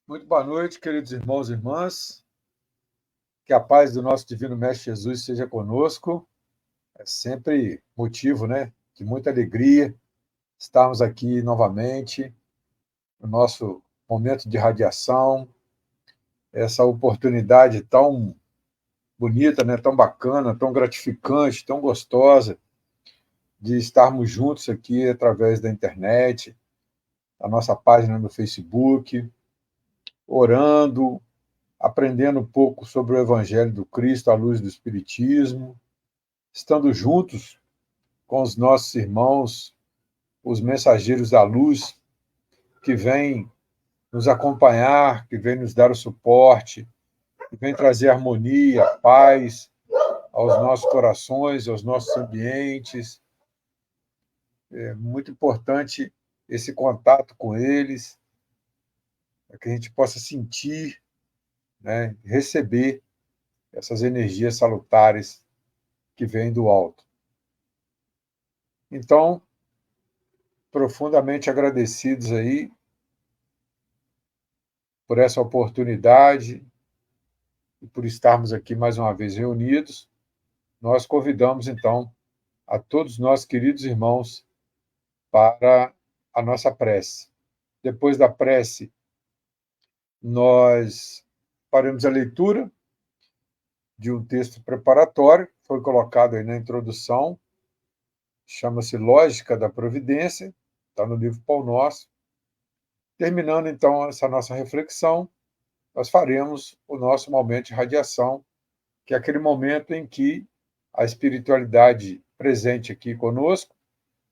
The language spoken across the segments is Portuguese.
Muito boa noite, queridos irmãos e irmãs. Que a paz do nosso divino Mestre Jesus seja conosco. É sempre motivo, né, de muita alegria estarmos aqui novamente no nosso momento de radiação, essa oportunidade tão bonita, né, tão bacana, tão gratificante, tão gostosa de estarmos juntos aqui através da internet, a nossa página no Facebook, orando, aprendendo um pouco sobre o Evangelho do Cristo à luz do Espiritismo, estando juntos com os nossos irmãos, os mensageiros da luz, que vêm nos acompanhar, que vêm nos dar o suporte, que vêm trazer harmonia, paz aos nossos corações, aos nossos ambientes. É muito importante esse contato com eles, para que a gente possa sentir, né, receber essas energias salutares que vêm do alto. Então, profundamente agradecidos aí por essa oportunidade e por estarmos aqui mais uma vez reunidos, nós convidamos, então, a todos nós, queridos irmãos, para a nossa prece. Depois da prece, nós faremos a leitura de um texto preparatório, que foi colocado aí na introdução, chama-se Lógica da Providência, está no livro Pão Nosso. Terminando, então, essa nossa reflexão, nós faremos o nosso momento de radiação, que é aquele momento em que a espiritualidade presente aqui conosco,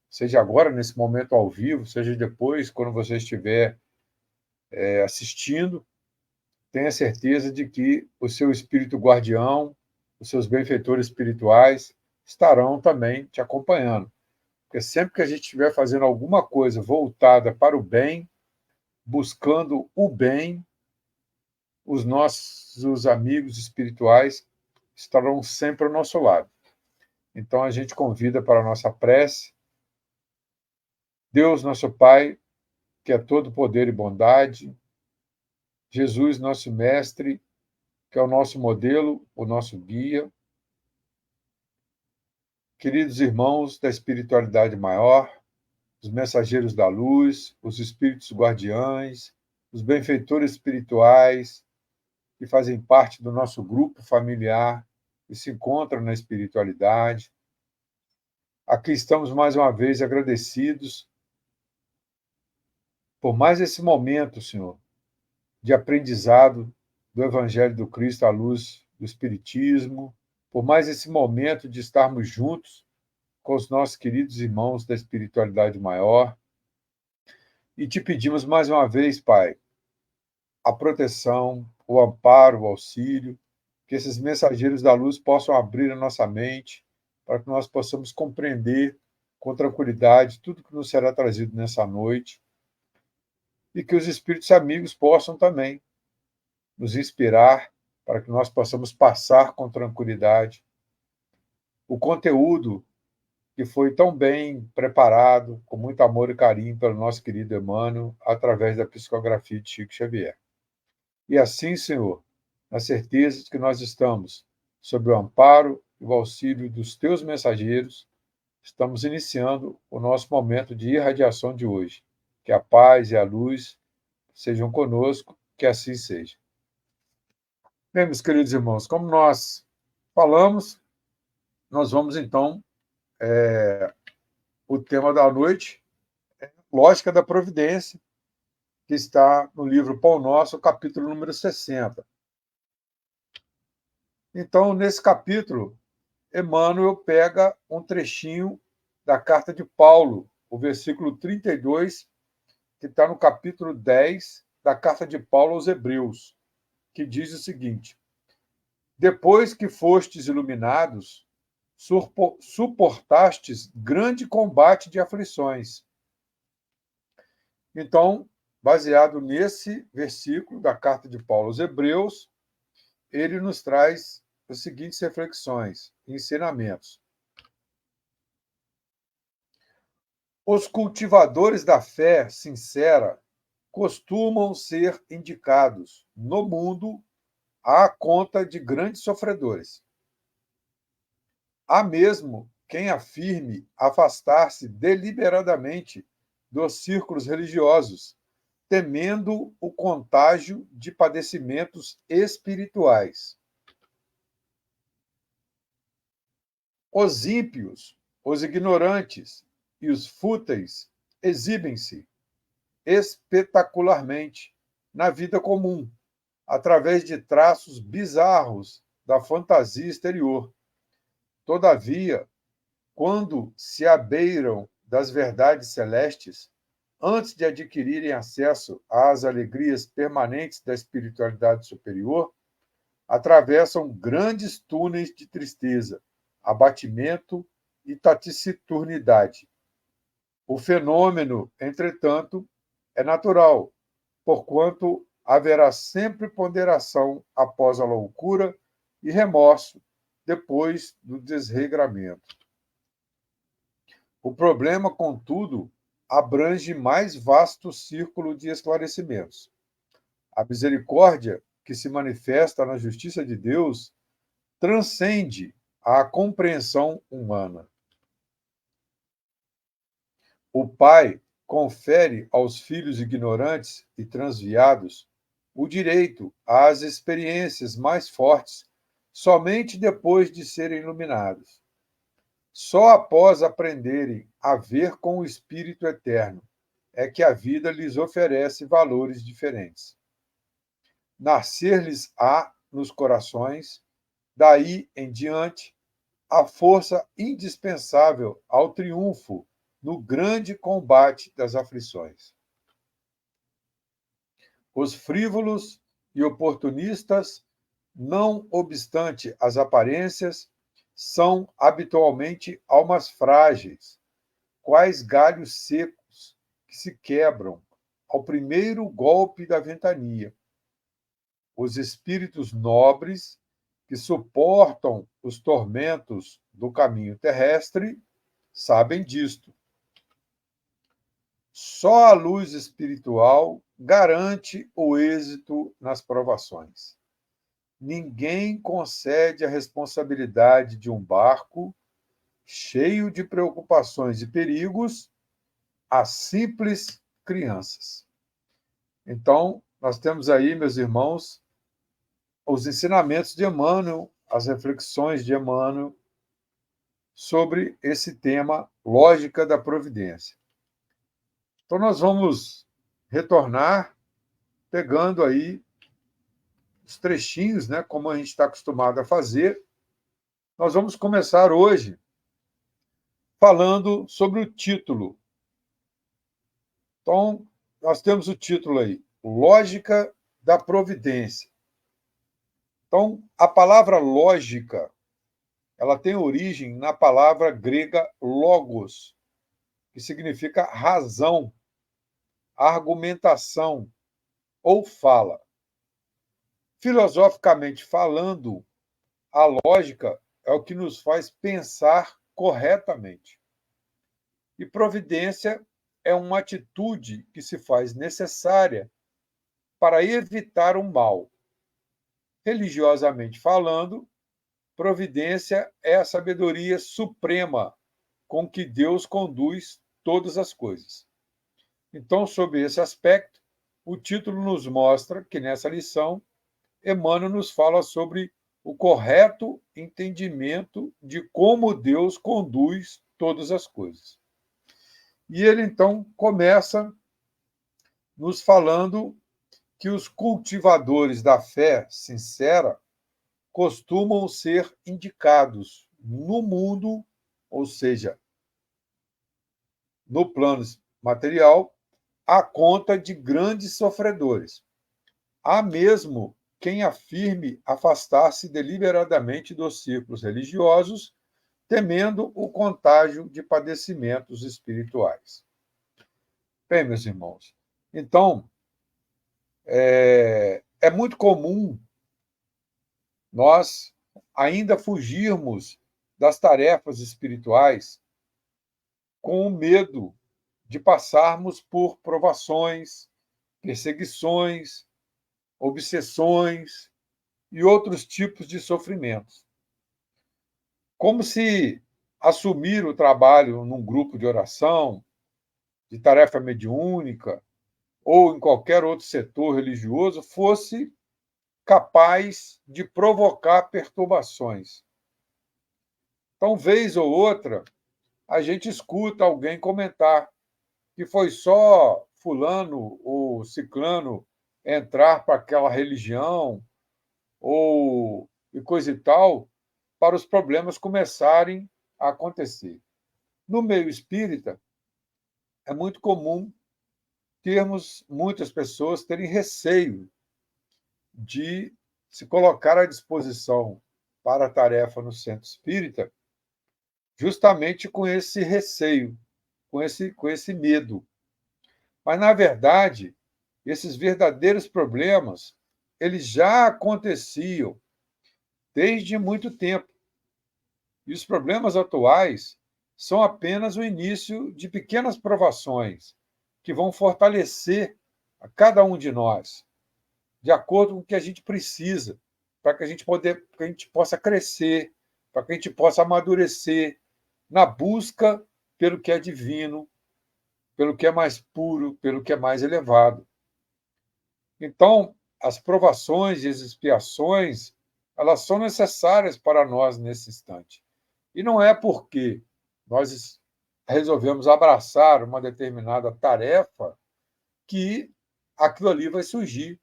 seja agora, nesse momento ao vivo, seja depois, quando você estiver assistindo, tenha certeza de que o seu espírito guardião, os seus benfeitores espirituais estarão também te acompanhando. Porque sempre que a gente estiver fazendo alguma coisa voltada para o bem, buscando o bem, os nossos amigos espirituais estarão sempre ao nosso lado. Então, a gente convida para a nossa prece. Deus, nosso Pai, que é todo poder e bondade, Jesus, nosso Mestre, que é o nosso modelo, o nosso guia, queridos irmãos da espiritualidade maior, os mensageiros da luz, os espíritos guardiães, os benfeitores espirituais, que fazem parte do nosso grupo familiar, que se encontram na espiritualidade. Aqui estamos mais uma vez agradecidos por mais esse momento, Senhor, de aprendizado do Evangelho do Cristo à luz do Espiritismo, por mais esse momento de estarmos juntos com os nossos queridos irmãos da espiritualidade maior. E te pedimos mais uma vez, Pai, a proteção, o amparo, o auxílio, que esses mensageiros da luz possam abrir a nossa mente para que nós possamos compreender com tranquilidade tudo que nos será trazido nessa noite e que os espíritos amigos possam também nos inspirar para que nós possamos passar com tranquilidade o conteúdo que foi tão bem preparado, com muito amor e carinho pelo nosso querido Emmanuel, através da psicografia de Chico Xavier. E assim, Senhor, na certeza de que nós estamos sob o amparo e o auxílio dos teus mensageiros, estamos iniciando o nosso momento de irradiação de hoje. Que a paz e a luz sejam conosco, que assim seja. Bem, meus queridos irmãos, como nós falamos, nós vamos então, o tema da noite é Lógica da Providência, que está no livro Pão Nosso, capítulo número 60. Então, nesse capítulo, Emmanuel pega um trechinho da carta de Paulo, o versículo 32, que está no capítulo 10 da carta de Paulo aos Hebreus, que diz o seguinte: depois que fostes iluminados, suportastes grande combate de aflições. Então, baseado nesse versículo da carta de Paulo aos Hebreus, ele nos traz as seguintes reflexões, ensinamentos. Os cultivadores da fé sincera costumam ser indicados no mundo à conta de grandes sofredores. Há mesmo quem afirme afastar-se deliberadamente dos círculos religiosos, temendo o contágio de padecimentos espirituais. Os ímpios, os ignorantes e os fúteis exibem-se espetacularmente na vida comum, através de traços bizarros da fantasia exterior. Todavia, quando se abeiram das verdades celestes, antes de adquirirem acesso às alegrias permanentes da espiritualidade superior, atravessam grandes túneis de tristeza, abatimento e taciturnidade. O fenômeno, entretanto, é natural, porquanto haverá sempre ponderação após a loucura e remorso depois do desregramento. O problema, contudo, abrange mais vasto círculo de esclarecimentos. A misericórdia que se manifesta na justiça de Deus transcende a compreensão humana. O Pai confere aos filhos ignorantes e transviados o direito às experiências mais fortes somente depois de serem iluminados. Só após aprenderem a ver com o Espírito Eterno é que a vida lhes oferece valores diferentes. Nascer-lhes-á nos corações, daí em diante, a força indispensável ao triunfo no grande combate das aflições. Os frívolos e oportunistas, não obstante as aparências, são habitualmente almas frágeis, quais galhos secos que se quebram ao primeiro golpe da ventania. Os espíritos nobres, que suportam os tormentos do caminho terrestre, sabem disto. Só a luz espiritual garante o êxito nas provações. Ninguém concede a responsabilidade de um barco cheio de preocupações e perigos a simples crianças. Então, nós temos aí, meus irmãos, os ensinamentos de Emmanuel, as reflexões de Emmanuel sobre esse tema, lógica da providência. Então, nós vamos retornar pegando aí os trechinhos, né, como a gente está acostumado a fazer. Nós vamos começar hoje falando sobre o título. Então, nós temos o título aí, Lógica da Providência. Então, a palavra lógica, ela tem origem na palavra grega logos, que significa razão, argumentação ou fala. Filosoficamente falando, a lógica é o que nos faz pensar corretamente. E providência é uma atitude que se faz necessária para evitar o mal. Religiosamente falando, providência é a sabedoria suprema com que Deus conduz todas as coisas. Então, sob esse aspecto, o título nos mostra que, nessa lição, Emmanuel nos fala sobre o correto entendimento de como Deus conduz todas as coisas. E ele, então, começa nos falando que os cultivadores da fé sincera costumam ser indicados no mundo, ou seja, no plano material, à conta de grandes sofredores. Há mesmo quem afirme afastar-se deliberadamente dos círculos religiosos, temendo o contágio de padecimentos espirituais. Bem, meus irmãos, então, é muito comum nós ainda fugirmos das tarefas espirituais com o medo de passarmos por provações, perseguições, obsessões e outros tipos de sofrimentos. Como se assumir o trabalho num grupo de oração, de tarefa mediúnica, ou em qualquer outro setor religioso, fosse capaz de provocar perturbações. Então, vez ou outra, a gente escuta alguém comentar que foi só fulano ou ciclano entrar para aquela religião ou e coisa e tal, para os problemas começarem a acontecer. No meio espírita, é muito comum termos muitas pessoas terem receio de se colocar à disposição para a tarefa no centro espírita, justamente com esse receio, com esse medo. Mas, na verdade, esses verdadeiros problemas, eles já aconteciam desde muito tempo. E os problemas atuais são apenas o início de pequenas provações que vão fortalecer a cada um de nós, de acordo com o que a gente precisa, para que a gente possa crescer, para que a gente possa amadurecer na busca pelo que é divino, pelo que é mais puro, pelo que é mais elevado. Então, as provações e as expiações, elas são necessárias para nós nesse instante. E não é porque nós resolvemos abraçar uma determinada tarefa que aquilo ali vai surgir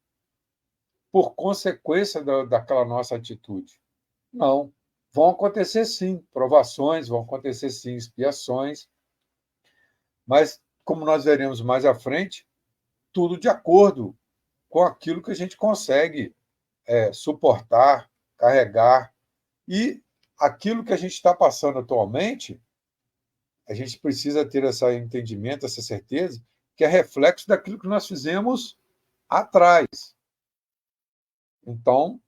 por consequência daquela nossa atitude. Não. Vão acontecer sim provações, vão acontecer sim expiações, mas, como nós veremos mais à frente, tudo de acordo com aquilo que a gente consegue suportar, carregar. E aquilo que a gente está passando atualmente, a gente precisa ter esse entendimento, essa certeza, que é reflexo daquilo que nós fizemos atrás. Então,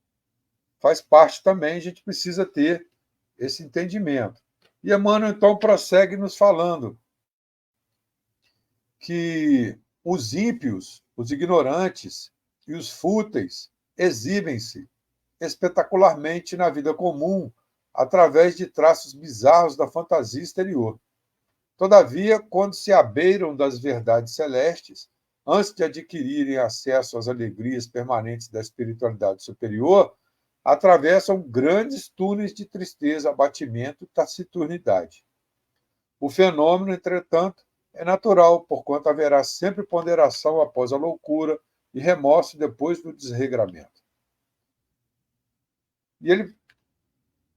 faz parte também, a gente precisa ter esse entendimento. E Emmanuel, então, prossegue nos falando que os ímpios, os ignorantes e os fúteis exibem-se espetacularmente na vida comum através de traços bizarros da fantasia exterior. Todavia, quando se abeiram das verdades celestes, antes de adquirirem acesso às alegrias permanentes da espiritualidade superior, atravessam grandes túneis de tristeza, abatimento e taciturnidade. O fenômeno, entretanto, é natural, porquanto haverá sempre ponderação após a loucura e remorso depois do desregramento. E ele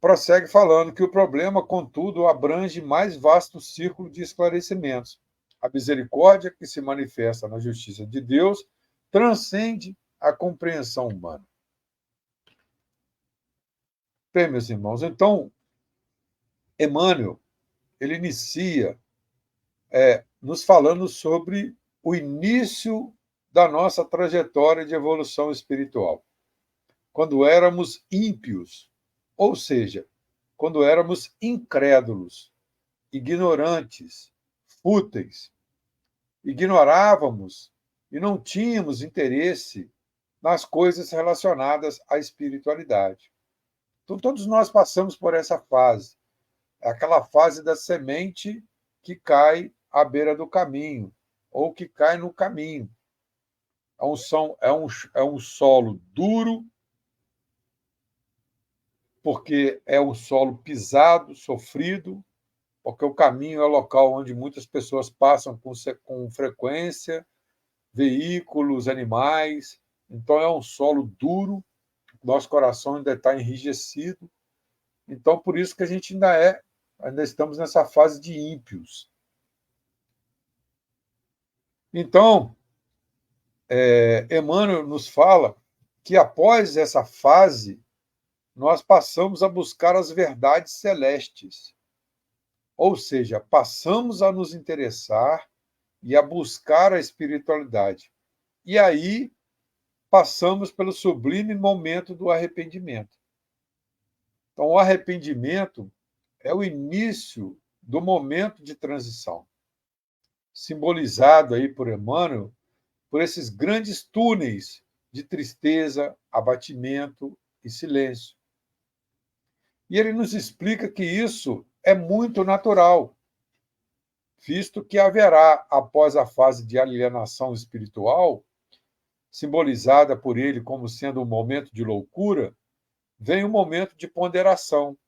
prossegue falando que o problema, contudo, abrange mais vasto círculo de esclarecimentos. A misericórdia que se manifesta na justiça de Deus transcende a compreensão humana. Bem, meus irmãos, então, Emmanuel, ele inicia nos falando sobre o início da nossa trajetória de evolução espiritual. Quando éramos ímpios, ou seja, quando éramos incrédulos, ignorantes, fúteis, ignorávamos e não tínhamos interesse nas coisas relacionadas à espiritualidade. Então, todos nós passamos por essa fase, aquela fase da semente que cai à beira do caminho, ou que cai no caminho. É um solo duro, porque é um solo pisado, sofrido, porque o caminho é o local onde muitas pessoas passam com frequência, veículos, animais. Então, é um solo duro, nosso coração ainda está enrijecido. Então, por isso que a gente ainda estamos nessa fase de ímpios. Então, Emmanuel nos fala que após essa fase, nós passamos a buscar as verdades celestes. Ou seja, passamos a nos interessar e a buscar a espiritualidade. E aí passamos pelo sublime momento do arrependimento. Então, o arrependimento é o início do momento de transição, simbolizado aí por Emmanuel por esses grandes túneis de tristeza, abatimento e silêncio. E ele nos explica que isso é muito natural, visto que haverá, após a fase de alienação espiritual, simbolizada por ele como sendo um momento de loucura, vem um momento de ponderação,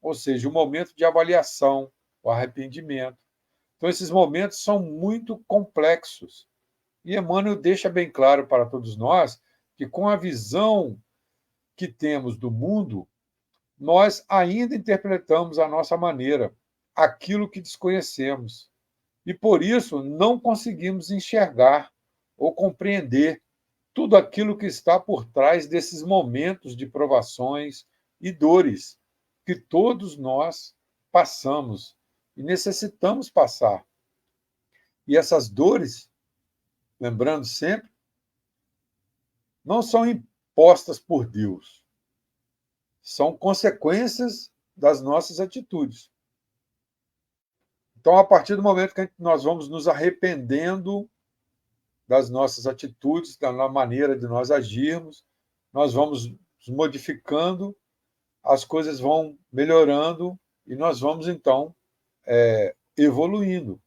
ou seja, um momento de avaliação, o arrependimento. Então, esses momentos são muito complexos. E Emmanuel deixa bem claro para todos nós que, com a visão que temos do mundo, nós ainda interpretamos à nossa maneira aquilo que desconhecemos. E, por isso, não conseguimos enxergar ou compreender tudo aquilo que está por trás desses momentos de provações e dores que todos nós passamos e necessitamos passar. E essas dores, lembrando sempre, não são impostas por Deus, são consequências das nossas atitudes. Então, a partir do momento que nós vamos nos arrependendo das nossas atitudes, da maneira de nós agirmos, nós vamos nos modificando, as coisas vão melhorando e nós vamos, então, evoluindo.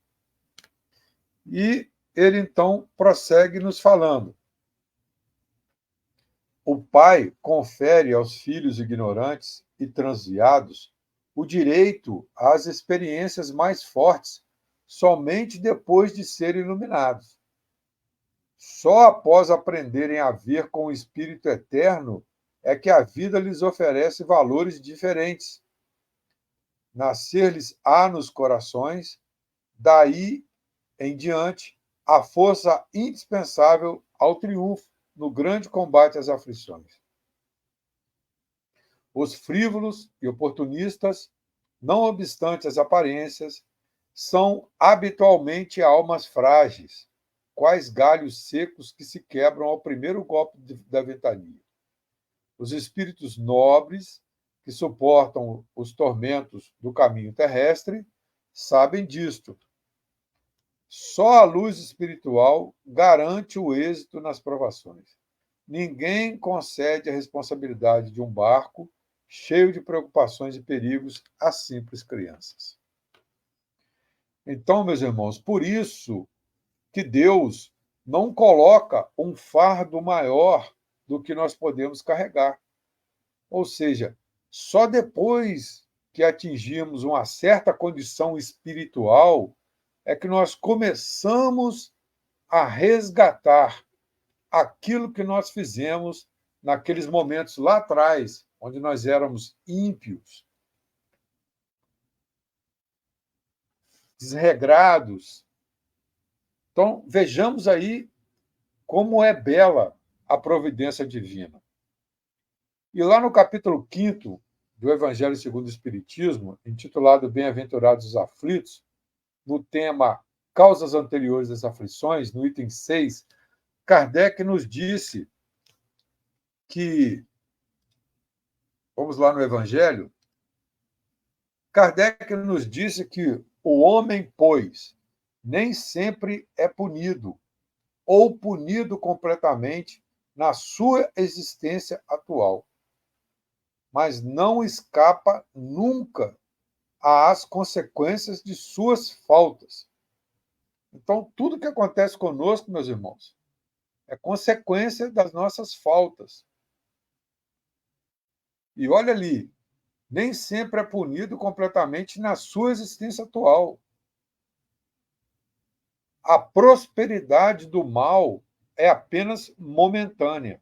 E ele, então, prossegue nos falando. O pai confere aos filhos ignorantes e transviados o direito às experiências mais fortes somente depois de serem iluminados. Só após aprenderem a ver com o Espírito Eterno é que a vida lhes oferece valores diferentes. Nascer-lhes-á nos corações, daí em diante, a força indispensável ao triunfo no grande combate às aflições. Os frívolos e oportunistas, não obstante as aparências, são habitualmente almas frágeis, quais galhos secos que se quebram ao primeiro golpe da ventania. Os espíritos nobres, que suportam os tormentos do caminho terrestre, sabem disto. Só a luz espiritual garante o êxito nas provações. Ninguém concede a responsabilidade de um barco cheio de preocupações e perigos a simples crianças. Então, meus irmãos, por isso que Deus não coloca um fardo maior do que nós podemos carregar. Ou seja, só depois que atingimos uma certa condição espiritual é que nós começamos a resgatar aquilo que nós fizemos naqueles momentos lá atrás, onde nós éramos ímpios, desregrados. Então, vejamos aí como é bela a providência divina. E lá no capítulo 5º do Evangelho segundo o Espiritismo, intitulado Bem-aventurados os aflitos, no tema Causas anteriores das aflições, no item 6, Kardec nos disse que, vamos lá no Evangelho, Kardec nos disse que o homem, pois, nem sempre é punido, ou punido completamente na sua existência atual, mas não escapa nunca às consequências de suas faltas. Então, tudo que acontece conosco, meus irmãos, é consequência das nossas faltas. E olha ali, nem sempre é punido completamente na sua existência atual. A prosperidade do mal é apenas momentânea.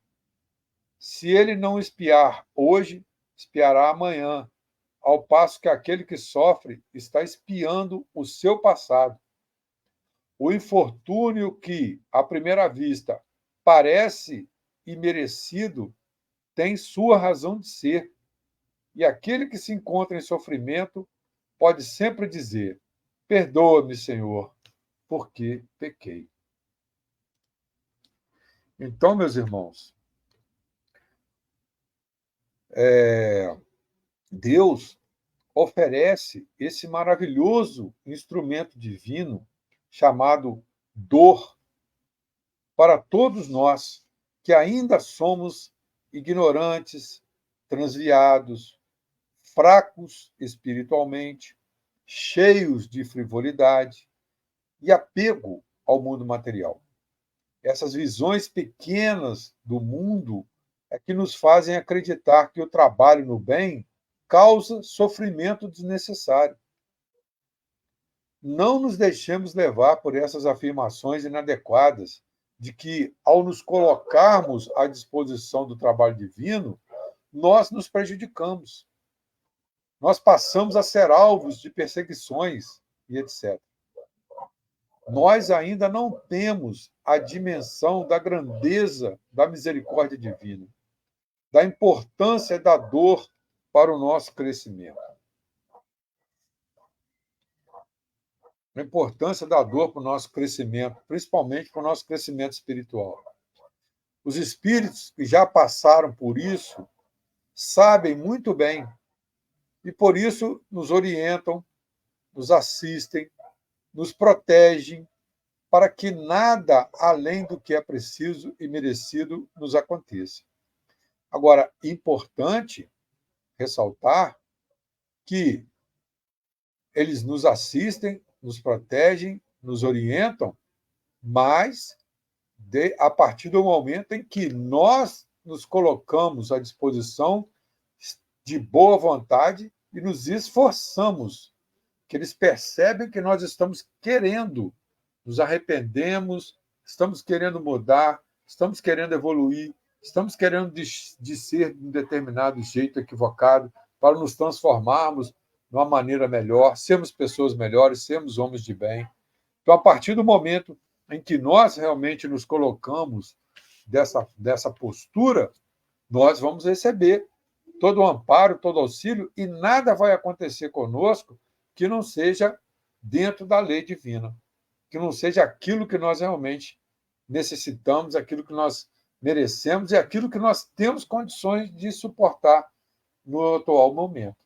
Se ele não espiar hoje, espiará amanhã, ao passo que aquele que sofre está espiando o seu passado. O infortúnio que, à primeira vista, parece imerecido, tem sua razão de ser, e aquele que se encontra em sofrimento pode sempre dizer: perdoa-me, Senhor, porque pequei. Então, meus irmãos, Deus oferece esse maravilhoso instrumento divino chamado dor para todos nós que ainda somos ignorantes, transviados, fracos espiritualmente, cheios de frivolidade e apego ao mundo material. Essas visões pequenas do mundo é que nos fazem acreditar que o trabalho no bem causa sofrimento desnecessário. Não nos deixemos levar por essas afirmações inadequadas de que, ao nos colocarmos à disposição do trabalho divino, nós nos prejudicamos. Nós passamos a ser alvos de perseguições e etc. Nós ainda não temos a dimensão da grandeza da misericórdia divina, da importância da dor para o nosso crescimento. A importância da dor para o nosso crescimento, principalmente para o nosso crescimento espiritual. Os espíritos que já passaram por isso sabem muito bem e, por isso, nos orientam, nos assistem, nos protegem, para que nada além do que é preciso e merecido nos aconteça. Agora, importante ressaltar que eles nos assistem, nos protegem, nos orientam, mas a partir do momento em que nós nos colocamos à disposição de boa vontade e nos esforçamos, que eles percebem que nós estamos querendo, nos arrependemos, estamos querendo mudar, estamos querendo evoluir, estamos querendo de ser de um determinado jeito equivocado para nos transformarmos de uma maneira melhor, sermos pessoas melhores, sermos homens de bem. Então, a partir do momento em que nós realmente nos colocamos dessa postura, nós vamos receber todo o amparo, todo o auxílio, e nada vai acontecer conosco que não seja dentro da lei divina, que não seja aquilo que nós realmente necessitamos, aquilo que nós merecemos e aquilo que nós temos condições de suportar no atual momento.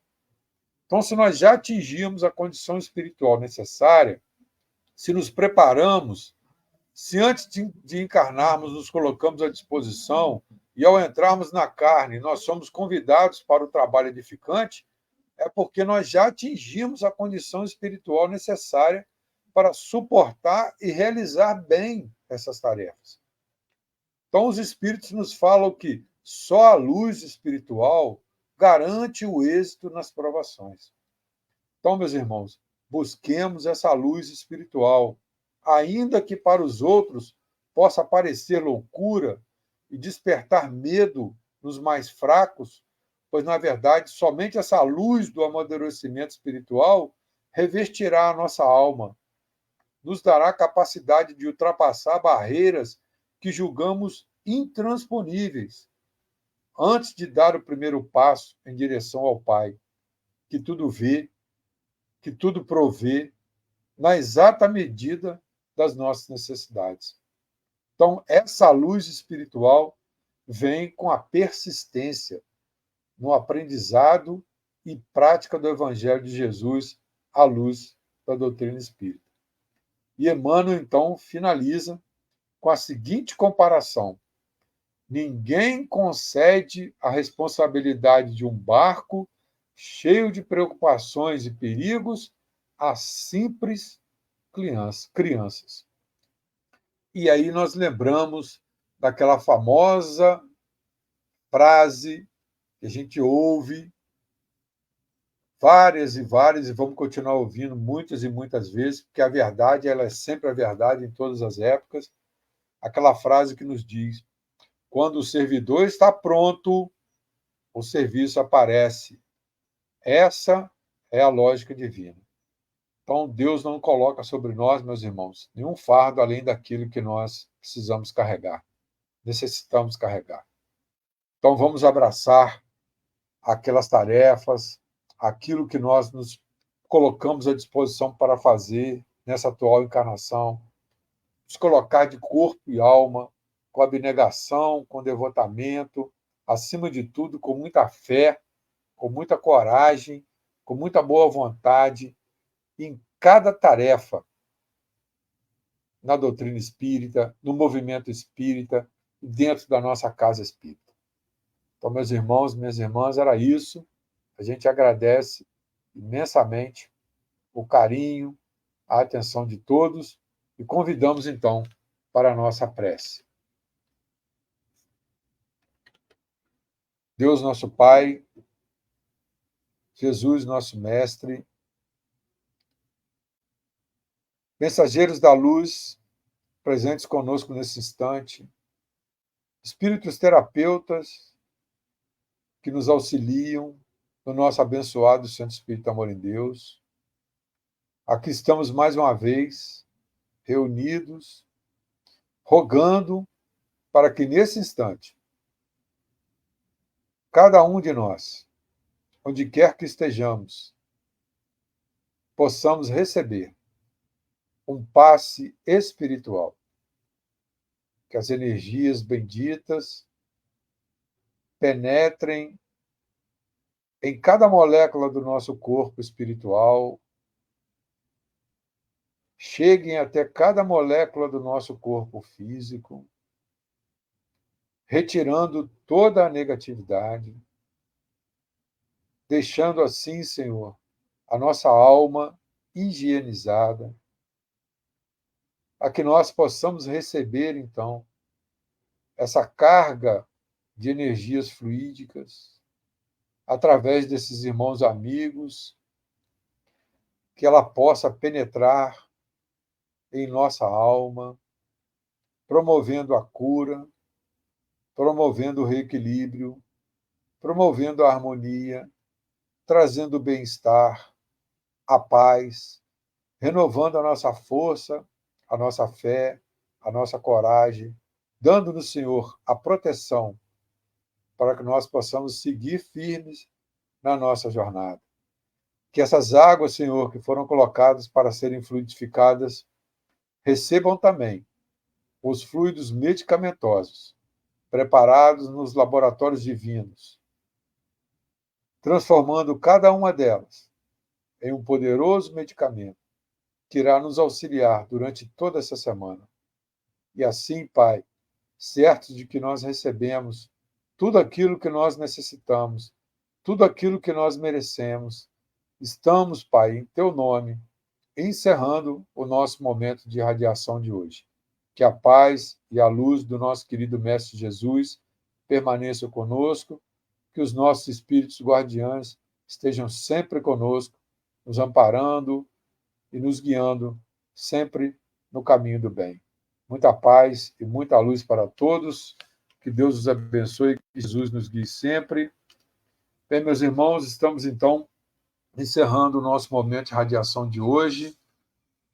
Então, se nós já atingimos a condição espiritual necessária, se nos preparamos, se antes de encarnarmos nos colocamos à disposição e ao entrarmos na carne nós somos convidados para o trabalho edificante, é porque nós já atingimos a condição espiritual necessária para suportar e realizar bem essas tarefas. Então, os espíritos nos falam que só a luz espiritual garante o êxito nas provações. Então, meus irmãos, busquemos essa luz espiritual, ainda que para os outros possa parecer loucura e despertar medo nos mais fracos, pois, na verdade, somente essa luz do amadurecimento espiritual revestirá a nossa alma, nos dará capacidade de ultrapassar barreiras que julgamos intransponíveis, antes de dar o primeiro passo em direção ao Pai, que tudo vê, que tudo provê, na exata medida das nossas necessidades. Então, essa luz espiritual vem com a persistência no aprendizado e prática do Evangelho de Jesus à luz da doutrina espírita. E Emmanuel, então, finaliza com a seguinte comparação: ninguém concede a responsabilidade de um barco cheio de preocupações e perigos a simples crianças. E aí nós lembramos daquela famosa frase que a gente ouve várias e várias, e vamos continuar ouvindo muitas e muitas vezes, porque a verdade ela é sempre a verdade em todas as épocas. Aquela frase que nos diz: quando o servidor está pronto, o serviço aparece. Essa é a lógica divina. Então, Deus não coloca sobre nós, meus irmãos, nenhum fardo além daquilo que nós precisamos carregar, necessitamos carregar. Então, vamos abraçar aquelas tarefas, aquilo que nós nos colocamos à disposição para fazer nessa atual encarnação, nos colocar de corpo e alma, com abnegação, com devotamento, acima de tudo, com muita fé, com muita coragem, com muita boa vontade, em cada tarefa, na doutrina espírita, no movimento espírita, dentro da nossa casa espírita. Então, meus irmãos, minhas irmãs, era isso. A gente agradece imensamente o carinho, a atenção de todos e convidamos, então, para a nossa prece. Deus, nosso Pai, Jesus, nosso Mestre, mensageiros da luz, presentes conosco nesse instante, espíritos terapeutas que nos auxiliam no nosso abençoado Santo Espírito Amor em Deus. Aqui estamos mais uma vez, reunidos, rogando para que nesse instante, cada um de nós, onde quer que estejamos, possamos receber um passe espiritual, que as energias benditas penetrem em cada molécula do nosso corpo espiritual, cheguem até cada molécula do nosso corpo físico, retirando toda a negatividade, deixando assim, Senhor, a nossa alma higienizada, a que nós possamos receber, então, essa carga de energias fluídicas, através desses irmãos amigos, que ela possa penetrar em nossa alma, promovendo a cura, promovendo o reequilíbrio, promovendo a harmonia, trazendo o bem-estar, a paz, renovando a nossa força, a nossa fé, a nossa coragem, dando-nos, Senhor, a proteção para que nós possamos seguir firmes na nossa jornada. Que essas águas, Senhor, que foram colocadas para serem fluidificadas, recebam também os fluidos medicamentosos preparados nos laboratórios divinos, transformando cada uma delas em um poderoso medicamento que irá nos auxiliar durante toda essa semana. E assim, Pai, certos de que nós recebemos tudo aquilo que nós necessitamos, tudo aquilo que nós merecemos, estamos, Pai, em Teu nome, encerrando o nosso momento de radiação de hoje. Que a paz e a luz do nosso querido Mestre Jesus permaneçam conosco, que os nossos espíritos guardiães estejam sempre conosco, nos amparando e nos guiando sempre no caminho do bem. Muita paz e muita luz para todos. Que Deus os abençoe, que Jesus nos guie sempre. Bem, meus irmãos, estamos então encerrando o nosso momento de radiação de hoje.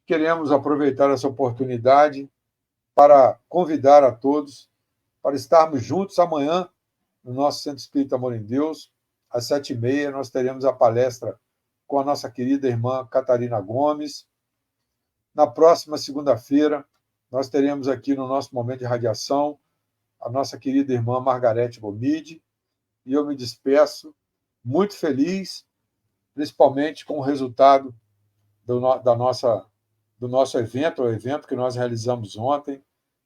Queremos aproveitar essa oportunidade para convidar a todos para estarmos juntos amanhã no nosso Centro Espírita Amor em Deus, às 7h30, nós teremos a palestra com a nossa querida irmã Catarina Gomes. Na próxima segunda-feira, nós teremos aqui no nosso momento de radiação a nossa querida irmã Margarete Gomide, e eu me despeço muito feliz, principalmente com o resultado do nosso evento, o evento que nós realizamos ontem,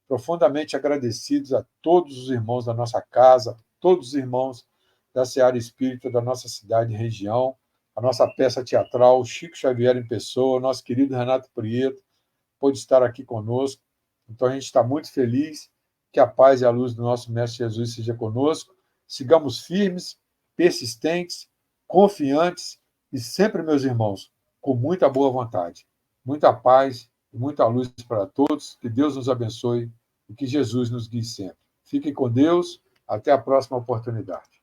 profundamente agradecidos a todos os irmãos da nossa casa, todos os irmãos da Seara Espírita da nossa cidade e região, a nossa peça teatral, Chico Xavier em pessoa, nosso querido Renato Prieto, pôde estar aqui conosco. Então, a gente está muito feliz. Que a paz e a luz do nosso Mestre Jesus seja conosco. Sigamos firmes, persistentes, confiantes, e sempre, meus irmãos, com muita boa vontade, muita paz e muita luz para todos. Que Deus nos abençoe e que Jesus nos guie sempre. Fiquem com Deus. Até a próxima oportunidade.